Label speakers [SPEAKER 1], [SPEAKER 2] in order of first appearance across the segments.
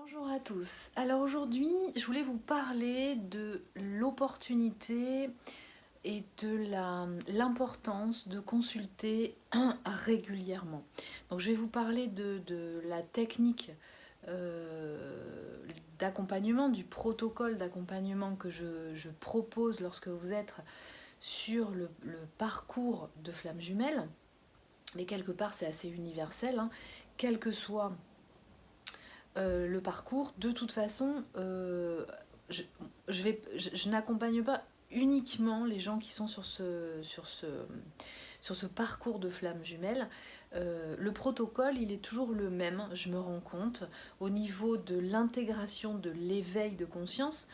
[SPEAKER 1] Bonjour à tous. Alors aujourd'hui, je voulais vous parler de l'opportunité et de l'importance de consulter régulièrement. Donc je vais vous parler de la technique d'accompagnement, du protocole d'accompagnement que je propose lorsque vous êtes sur le parcours de flammes jumelles. Mais quelque part, c'est assez universel, hein, quel que soit le parcours. De toute façon, je, je n'accompagne pas uniquement les gens qui sont sur ce parcours de flammes jumelles. Le protocole, il est toujours le même, je me rends compte, au niveau de l'intégration de l'éveil de conscience,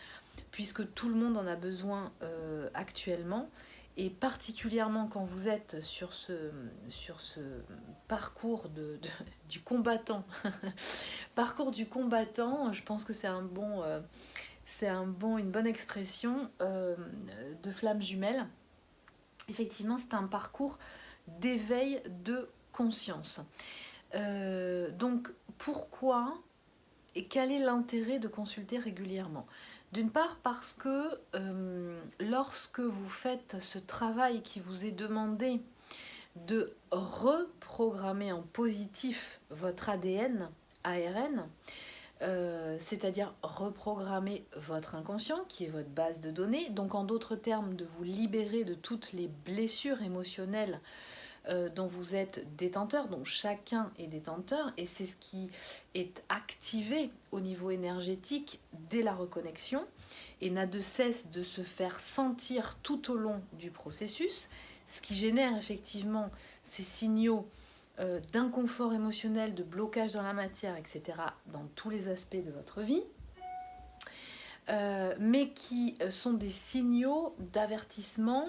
[SPEAKER 1] puisque tout le monde en a besoin actuellement. Et particulièrement quand vous êtes sur ce parcours du combattant, parcours du combattant, je pense que une bonne expression de flamme jumelle. Effectivement, c'est un parcours d'éveil de conscience. Donc, pourquoi et quel est l'intérêt de consulter régulièrement? D'une part parce que lorsque vous faites ce travail qui vous est demandé de reprogrammer en positif votre ADN, ARN, c'est-à-dire reprogrammer votre inconscient, qui est votre base de données, donc en d'autres termes, de vous libérer de toutes les blessures émotionnelles dont vous êtes détenteur, dont chacun est détenteur, et c'est ce qui est activé au niveau énergétique dès la reconnexion, et n'a de cesse de se faire sentir tout au long du processus, ce qui génère effectivement ces signaux d'inconfort émotionnel, de blocage dans la matière, etc., dans tous les aspects de votre vie, mais qui sont des signaux d'avertissement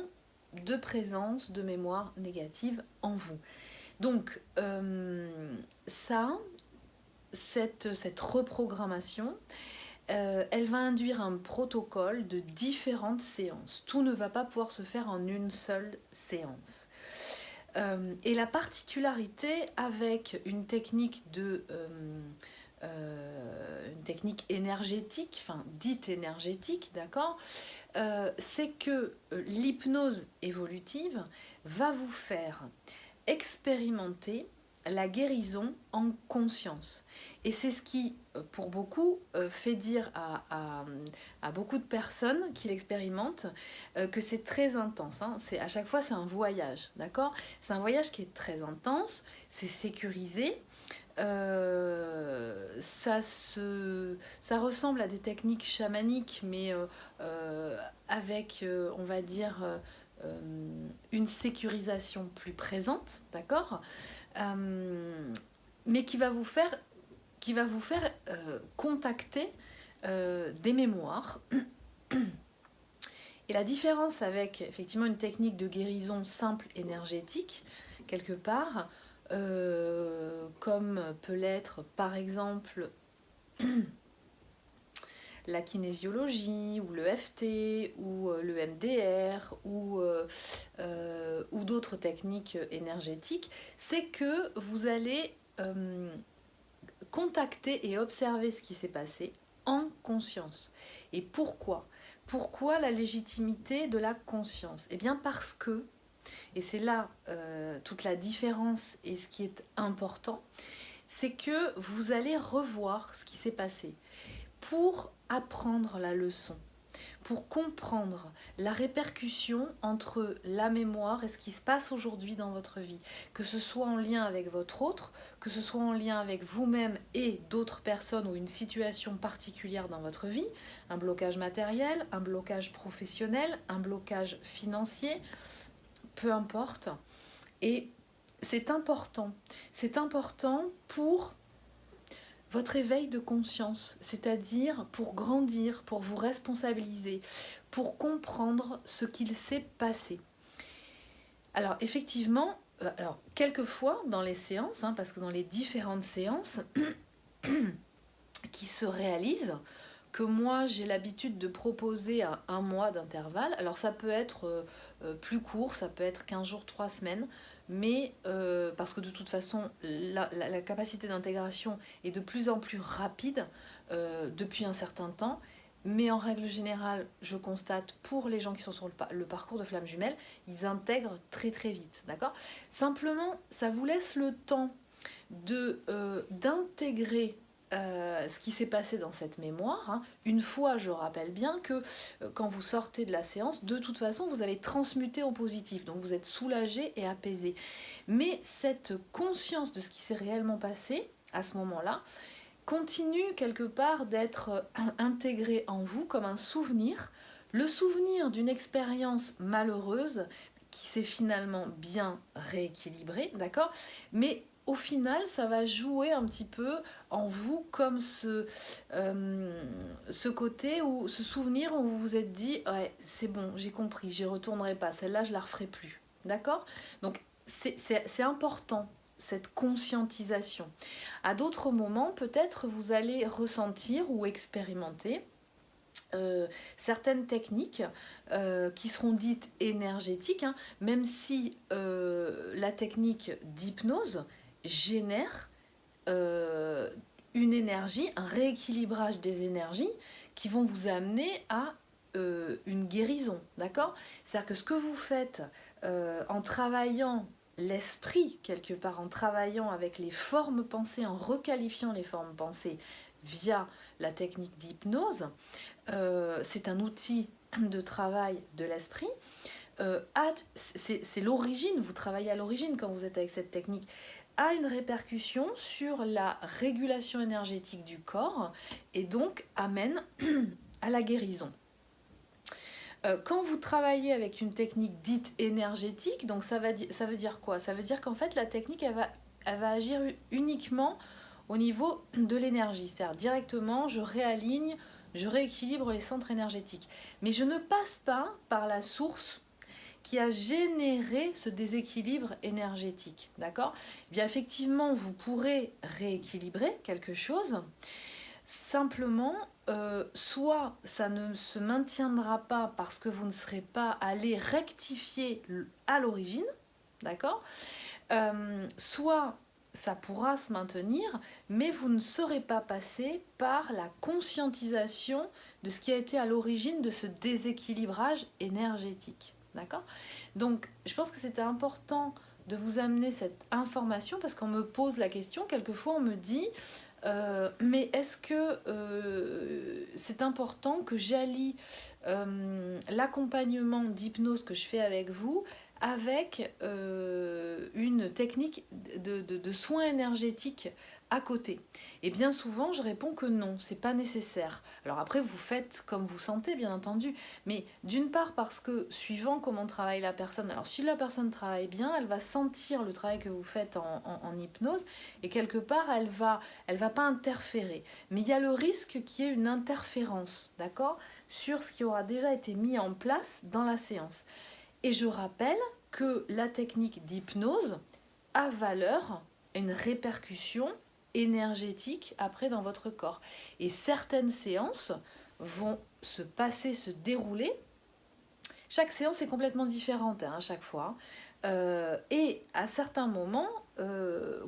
[SPEAKER 1] de présence de mémoire négative en vous. Donc, cette reprogrammation, elle va induire un protocole de différentes séances. Tout ne va pas pouvoir se faire en une seule séance. Et la particularité avec une technique une technique énergétique, enfin dite énergétique, d'accord, c'est que l'hypnose évolutive va vous faire expérimenter la guérison en conscience. Et c'est ce qui, pour beaucoup, fait dire à beaucoup de personnes qui l'expérimentent que c'est très intense. Hein. À chaque fois, c'est un voyage, d'accord? C'est un voyage qui est très intense, c'est sécurisé. Ça ressemble à des techniques chamaniques, mais avec, on va dire, une sécurisation plus présente, d'accord, mais qui va vous faire contacter des mémoires. Et la différence avec effectivement une technique de guérison simple énergétique, quelque part, comme peut l'être par exemple la kinésiologie ou le FT ou le MDR ou d'autres techniques énergétiques, c'est que vous allez contacter et observer ce qui s'est passé en conscience. Et pourquoi? Pourquoi la légitimité de la conscience? Eh bien parce que, et c'est là toute la différence et ce qui est important, c'est que vous allez revoir ce qui s'est passé pour apprendre la leçon, pour comprendre la répercussion entre la mémoire et ce qui se passe aujourd'hui dans votre vie, que ce soit en lien avec votre autre, que ce soit en lien avec vous-même et d'autres personnes ou une situation particulière dans votre vie, un blocage matériel, un blocage professionnel, un blocage financier, peu importe. Et c'est important pour votre éveil de conscience, c'est-à-dire pour grandir, pour vous responsabiliser, pour comprendre ce qu'il s'est passé. Alors effectivement, quelquefois dans les séances, hein, parce que dans les différentes séances qui se réalisent, que moi j'ai l'habitude de proposer à 1 mois d'intervalle, alors ça peut être plus court, ça peut être 15 jours, 3 semaines, mais parce que de toute façon, la capacité d'intégration est de plus en plus rapide depuis un certain temps. Mais en règle générale, je constate pour les gens qui sont sur le parcours de flamme jumelle, ils intègrent très très vite, d'accord? Simplement, ça vous laisse le temps d'intégrer ce qui s'est passé dans cette mémoire. Hein. Une fois, je rappelle bien que quand vous sortez de la séance, de toute façon, vous avez transmuté au positif, donc vous êtes soulagé et apaisé. Mais cette conscience de ce qui s'est réellement passé à ce moment-là, continue quelque part d'être intégré en vous comme un souvenir, le souvenir d'une expérience malheureuse qui s'est finalement bien rééquilibrée, d'accord? Mais au final, ça va jouer un petit peu en vous comme ce côté, ou ce souvenir où vous vous êtes dit « ouais, c'est bon, j'ai compris, j'y retournerai pas, celle-là, je la referai plus ». D'accord? Donc, c'est important, cette conscientisation. À d'autres moments, peut-être vous allez ressentir ou expérimenter certaines techniques qui seront dites énergétiques, hein, même si la technique d'hypnose génère une énergie, un rééquilibrage des énergies qui vont vous amener à une guérison, d'accord? C'est-à-dire que ce que vous faites en travaillant l'esprit, quelque part, en travaillant avec les formes pensées, en requalifiant les formes pensées via la technique d'hypnose, c'est un outil de travail de l'esprit. C'est l'origine, vous travaillez à l'origine quand vous êtes avec cette technique, a une répercussion sur la régulation énergétique du corps et donc amène à la guérison. Quand vous travaillez avec une technique dite énergétique, donc ça veut dire quoi? Ça veut dire qu'en fait la technique elle va agir uniquement au niveau de l'énergie, c'est-à-dire directement je réaligne, je rééquilibre les centres énergétiques. Mais je ne passe pas par la source qui a généré ce déséquilibre énergétique, d'accord? Eh bien effectivement, vous pourrez rééquilibrer quelque chose, simplement, soit ça ne se maintiendra pas parce que vous ne serez pas allé rectifier à l'origine, d'accord? Soit ça pourra se maintenir, mais vous ne serez pas passé par la conscientisation de ce qui a été à l'origine de ce déséquilibrage énergétique. D'accord? Donc, je pense que c'était important de vous amener cette information parce qu'on me pose la question, quelquefois on me dit mais est-ce que c'est important que j'allie l'accompagnement d'hypnose que je fais avec vous avec une technique de soins énergétiques à côté? Et bien souvent, je réponds que non, c'est pas nécessaire. Alors après, vous faites comme vous sentez, bien entendu, mais d'une part parce que suivant comment travaille la personne, alors si la personne travaille bien, elle va sentir le travail que vous faites en hypnose, et quelque part, elle va pas interférer. Mais il y a le risque qu'il y ait une interférence, d'accord, sur ce qui aura déjà été mis en place dans la séance. Et je rappelle que la technique d'hypnose a valeur, une répercussion énergétique après dans votre corps. Et certaines séances vont se passer, se dérouler. Chaque séance est complètement différente à chaque fois. Et à certains moments,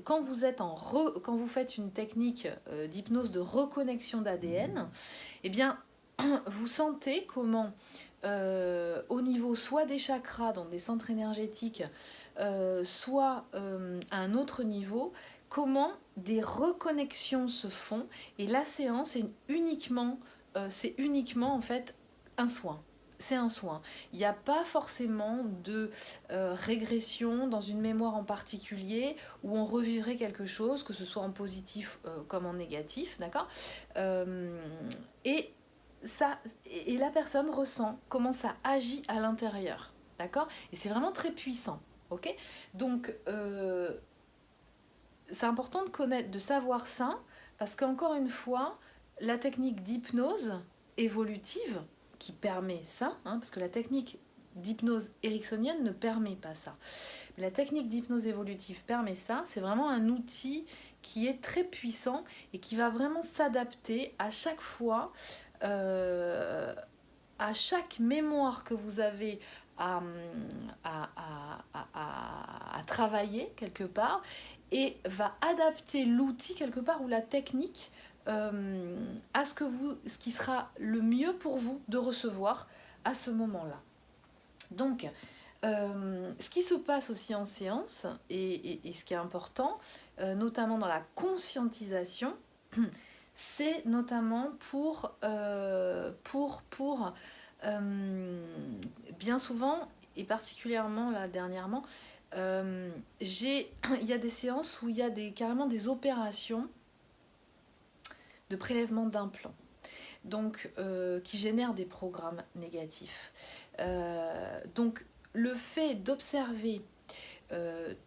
[SPEAKER 1] quand vous faites une technique d'hypnose de reconnexion d'ADN, eh bien, vous sentez comment au niveau soit des chakras, donc des centres énergétiques, soit à un autre niveau, comment des reconnexions se font, et la séance est uniquement en fait un soin. C'est un soin. Il n'y a pas forcément de régression dans une mémoire en particulier où on revivrait quelque chose, que ce soit en positif comme en négatif, d'accord? Et la personne ressent comment ça agit à l'intérieur, d'accord? Et c'est vraiment très puissant, ok? Donc, c'est important de connaître, de savoir ça, parce qu'encore une fois, la technique d'hypnose évolutive qui permet ça, parce que la technique d'hypnose ericksonienne ne permet pas ça. Mais la technique d'hypnose évolutive permet ça, c'est vraiment un outil qui est très puissant et qui va vraiment s'adapter à chaque fois, à chaque mémoire que vous avez à travailler quelque part et va adapter l'outil quelque part ou la technique à ce qui sera le mieux pour vous de recevoir à ce moment-là. Donc, ce qui se passe aussi en séance et ce qui est important, notamment dans la conscientisation, c'est notamment pour bien souvent, et particulièrement là dernièrement, il y a des séances où il y a carrément des opérations de prélèvement d'implants, donc qui génèrent des programmes négatifs. Donc le fait d'observer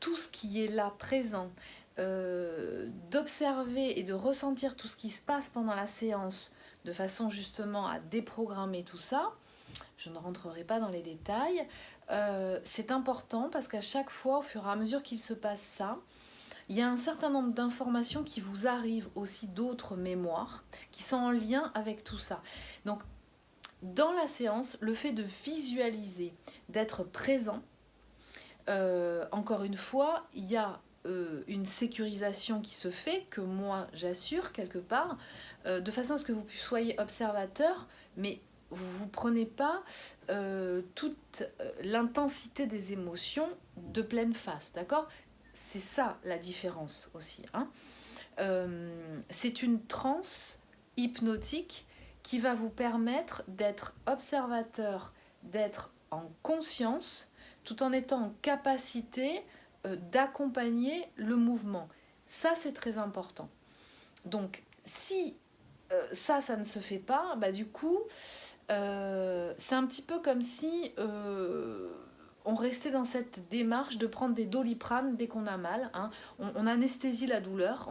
[SPEAKER 1] tout ce qui est là présent, d'observer et de ressentir tout ce qui se passe pendant la séance de façon justement à déprogrammer tout ça, je ne rentrerai pas dans les détails, c'est important parce qu'à chaque fois, au fur et à mesure qu'il se passe ça, il y a un certain nombre d'informations qui vous arrivent aussi d'autres mémoires qui sont en lien avec tout ça. Donc, dans la séance, le fait de visualiser, d'être présent, encore une fois, il y a une sécurisation qui se fait, que moi j'assure quelque part, de façon à ce que vous soyez observateur, mais vous ne prenez pas toute l'intensité des émotions de pleine face, d'accord ? C'est ça la différence aussi. Hein. C'est une transe hypnotique qui va vous permettre d'être observateur, d'être en conscience, tout en étant en capacité d'accompagner le mouvement. Ça, c'est très important. Donc, si ça ne se fait pas, bah, du coup, c'est un petit peu comme si on restait dans cette démarche de prendre des Doliprane dès qu'on a mal. Hein. On anesthésie la douleur,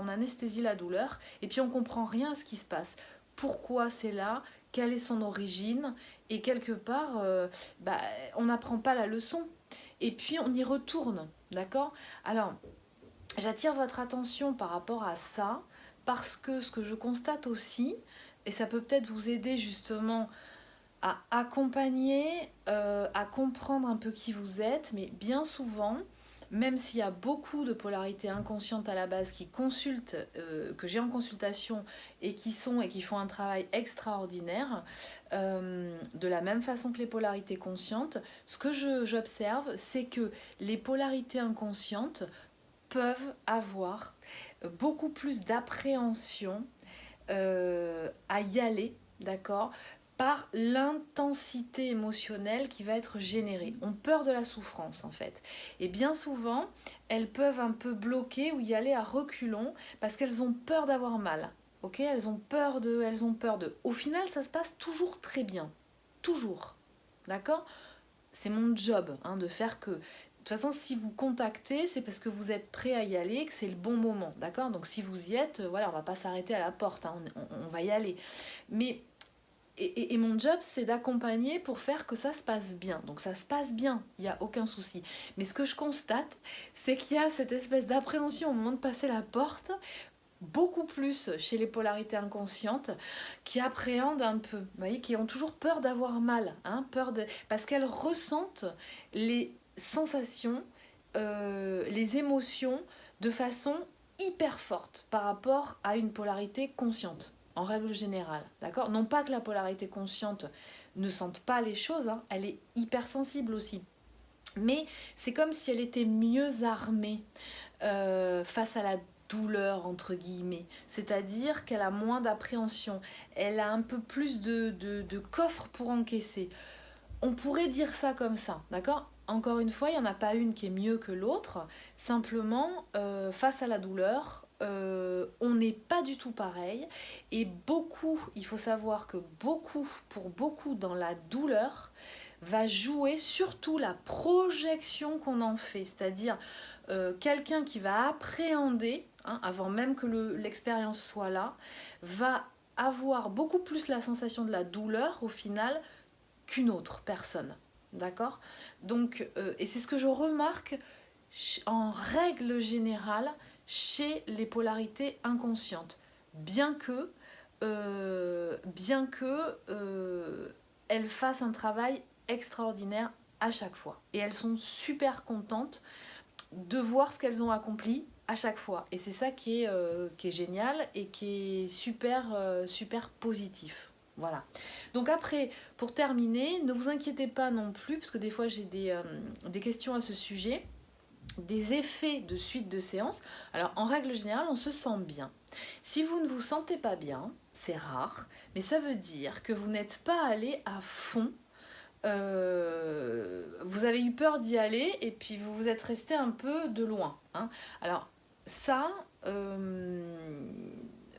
[SPEAKER 1] et puis on comprend rien à ce qui se passe. Pourquoi c'est là ? Quelle est son origine ? Et quelque part, on n'apprend pas la leçon. Et puis on y retourne, d'accord ? Alors, j'attire votre attention par rapport à ça, parce que ce que je constate aussi, et ça peut peut-être vous aider justement à accompagner, à comprendre un peu qui vous êtes, mais bien souvent, même s'il y a beaucoup de polarités inconscientes à la base qui consultent, que j'ai en consultation et qui font un travail extraordinaire, de la même façon que les polarités conscientes, ce que j'observe, c'est que les polarités inconscientes peuvent avoir beaucoup plus d'appréhension à y aller, d'accord, par l'intensité émotionnelle qui va être générée. On peur de la souffrance en fait. Et bien souvent, elles peuvent un peu bloquer ou y aller à reculons parce qu'elles ont peur d'avoir mal. Ok, elles ont peur de. Au final, ça se passe toujours très bien. Toujours. D'accord ? C'est mon job de faire que. De toute façon, si vous contactez, c'est parce que vous êtes prêt à y aller, que c'est le bon moment, d'accord ? Donc si vous y êtes, voilà, on va pas s'arrêter à la porte, on va y aller. Mais et mon job, c'est d'accompagner pour faire que ça se passe bien. Donc ça se passe bien, il n'y a aucun souci. Mais ce que je constate, c'est qu'il y a cette espèce d'appréhension au moment de passer la porte, beaucoup plus chez les polarités inconscientes, qui appréhendent un peu, vous voyez, qui ont toujours peur d'avoir mal, parce qu'elles ressentent les sensations, les émotions de façon hyper forte par rapport à une polarité consciente, en règle générale, d'accord ? Non pas que la polarité consciente ne sente pas les choses, elle est hypersensible aussi. Mais c'est comme si elle était mieux armée face à la douleur, entre guillemets. C'est-à-dire qu'elle a moins d'appréhension, elle a un peu plus de coffre pour encaisser. On pourrait dire ça comme ça, d'accord ? Encore une fois, il n'y en a pas une qui est mieux que l'autre. Simplement, face à la douleur, on n'est pas du tout pareil. Et il faut savoir que pour beaucoup dans la douleur, va jouer surtout la projection qu'on en fait. C'est-à-dire quelqu'un qui va appréhender, avant même que l'expérience soit là, va avoir beaucoup plus la sensation de la douleur au final qu'une autre personne. D'accord ? Donc, et c'est ce que je remarque en règle générale chez les polarités inconscientes. Bien que elles fassent un travail extraordinaire à chaque fois. Et elles sont super contentes de voir ce qu'elles ont accompli à chaque fois. Et c'est ça qui est génial et qui est super positif. Voilà. Donc après, pour terminer, ne vous inquiétez pas non plus, parce que des fois j'ai des questions à ce sujet, des effets de suite de séance. Alors en règle générale, on se sent bien. Si vous ne vous sentez pas bien, c'est rare, mais ça veut dire que vous n'êtes pas allé à fond. Vous avez eu peur d'y aller et puis vous vous êtes resté un peu de loin, hein. Alors ça,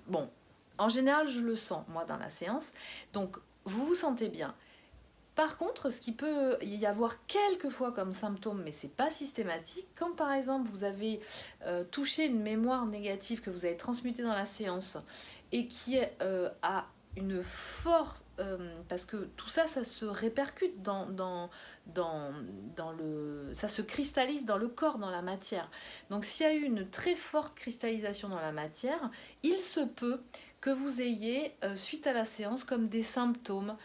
[SPEAKER 1] bon, en général je le sens moi dans la séance, donc vous vous sentez bien. Par contre, ce qui peut y avoir quelques fois comme symptôme, mais c'est pas systématique, quand par exemple vous avez touché une mémoire négative que vous avez transmutée dans la séance et qui a une forte... parce que tout ça, ça se répercute dans le... ça se cristallise dans le corps, dans la matière. Donc s'il y a eu une très forte cristallisation dans la matière, il se peut que vous ayez, suite à la séance, comme des symptômes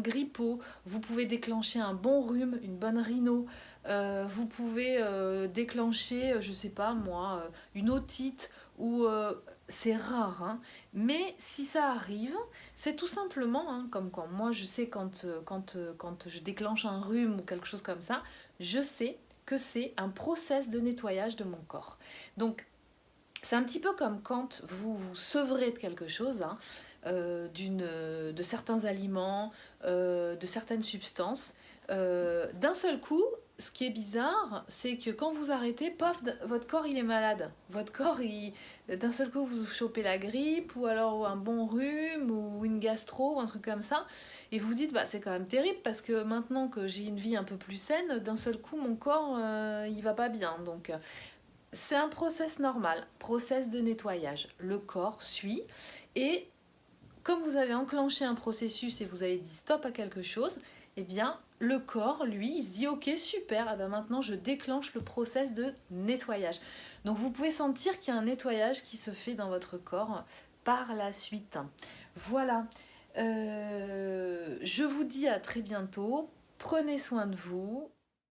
[SPEAKER 1] grippaux. Vous pouvez déclencher un bon rhume, une bonne rhino. Vous pouvez déclencher, je sais pas moi, une otite ou... c'est rare, hein. Mais si ça arrive, c'est tout simplement, hein, comme quand moi je sais quand je déclenche un rhume ou quelque chose comme ça, je sais que c'est un process de nettoyage de mon corps. Donc c'est un petit peu comme quand vous vous sevrez de quelque chose, hein, de certains aliments, de certaines substances. D'un seul coup, ce qui est bizarre, c'est que quand vous arrêtez, paf, votre corps il est malade. Votre corps, d'un seul coup, vous chopez la grippe, ou alors un bon rhume, ou une gastro, ou un truc comme ça. Et vous dites, bah, c'est quand même terrible, parce que maintenant que j'ai une vie un peu plus saine, d'un seul coup, mon corps, il va pas bien. Donc, c'est un process normal, process de nettoyage. Le corps suit, et comme vous avez enclenché un processus et vous avez dit stop à quelque chose, eh bien le corps, lui, il se dit ok super, eh bien, maintenant je déclenche le process de nettoyage. Donc vous pouvez sentir qu'il y a un nettoyage qui se fait dans votre corps par la suite. Voilà, je vous dis à très bientôt, prenez soin de vous.